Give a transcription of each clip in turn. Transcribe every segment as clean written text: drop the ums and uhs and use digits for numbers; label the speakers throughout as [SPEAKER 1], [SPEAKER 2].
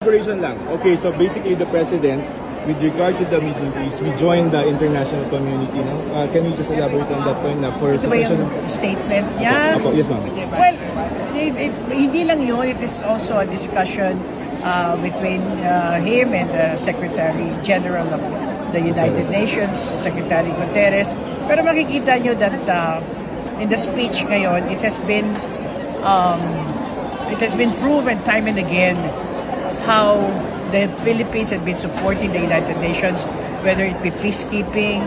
[SPEAKER 1] Elaboration lang. Okay, so basically the president, with regard to the Middle East, we joined the international community. No? Can you just elaborate on that point na for
[SPEAKER 2] Ito ba
[SPEAKER 1] secession?
[SPEAKER 2] yung statement niya?
[SPEAKER 1] Apo, yes ma'am.
[SPEAKER 2] Well, hindi lang yun. It is also a discussion between him and the Secretary General of the United Nations, Secretary Guterres. Pero makikita nyo that in the speech ngayon, it has been proven time and again how the Philippines had been supporting the United Nations, whether it be peacekeeping,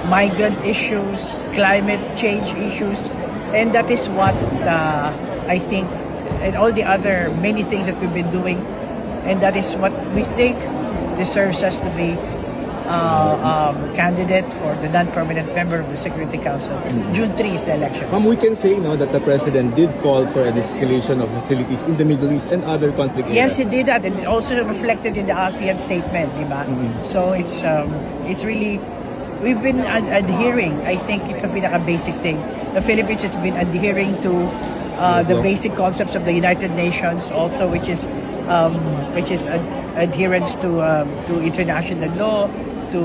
[SPEAKER 2] migrant issues, climate change issues, and that is what I think, and all the other many things that we've been doing, and that is what we think deserves us to be candidate for the non-permanent member of the Security Council. June 3 is the election.
[SPEAKER 1] Ma'am, we can say no that the president did call for a de-escalation of hostilities in the Middle East and other conflict areas.
[SPEAKER 2] Yes, he did that, and it also reflected in the ASEAN statement, di ba? So it's really, we've been adhering. I think ito ang pinaka-basic thing. The Philippines has been adhering to the basic concepts of the United Nations, also which is adherence to international law, to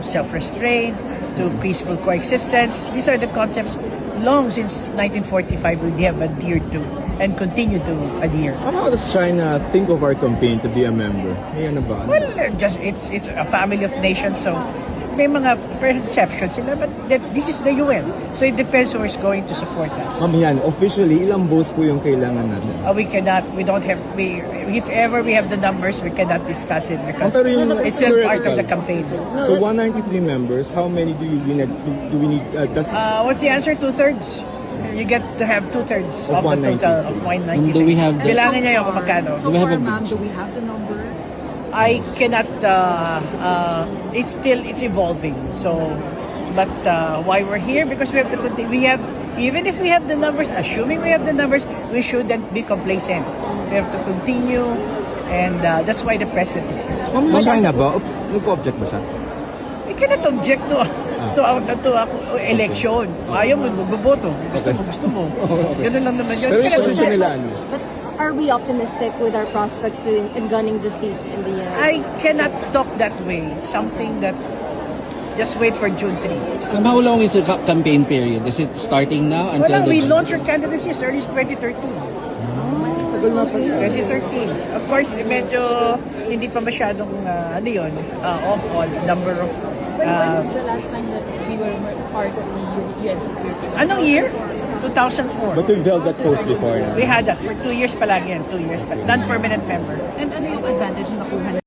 [SPEAKER 2] self-restraint, to peaceful coexistence. These are the concepts long since 1945 we have adhered to and continue to adhere.
[SPEAKER 1] How does China think of our campaign to be a member? May ano ba?
[SPEAKER 2] Well, it's a family of nations, so may mga perceptions sila, but this is the UN. So it depends who is going to support us.
[SPEAKER 1] Ma'am, yan, officially, ilang votes po yung kailangan natin?
[SPEAKER 2] If ever we have the numbers, we cannot discuss it because
[SPEAKER 1] Pero yung
[SPEAKER 2] it's still part of the campaign.
[SPEAKER 1] So 193 members, how many do we need?
[SPEAKER 2] What's the answer? 2/3. You get to have 2/3
[SPEAKER 1] Of
[SPEAKER 2] of the total of 193.
[SPEAKER 3] Do we have the-
[SPEAKER 2] Kailangan niya yung kung magkano.
[SPEAKER 3] Do
[SPEAKER 4] So
[SPEAKER 3] we have
[SPEAKER 4] far,
[SPEAKER 3] a-
[SPEAKER 4] ma'am, do we have the number?
[SPEAKER 2] I cannot, it's evolving. So, but why we're here? Because we have to continue. Even if we have the numbers, assuming we have the numbers, we shouldn't be complacent. We have to continue, and that's why the president is here.
[SPEAKER 1] Ma'am, China ba? Nag-object ba siya?
[SPEAKER 2] We cannot object to election. Ayaw mo, magboboto. Gusto mo. Ganun lang naman yun.
[SPEAKER 1] Pero yung posisyon nila ano?
[SPEAKER 5] But are we optimistic with our prospects in gunning the seat in the
[SPEAKER 2] I cannot talk that way. It's something that just wait for June 3.
[SPEAKER 3] How long is the campaign period? Is it starting now until
[SPEAKER 2] Well, we
[SPEAKER 3] the...
[SPEAKER 2] launched our candidacy as early as 2013. 2013. Of course, medyo hindi pa masyadong off on number of
[SPEAKER 4] When was the last time that we were part of the UN Security?
[SPEAKER 2] anong year? 2004.
[SPEAKER 1] But we've held that post before.
[SPEAKER 2] We had that for 2 years pa lang yan, 2 years pa. Non-permanent member.
[SPEAKER 4] And ano yung advantage na nakuha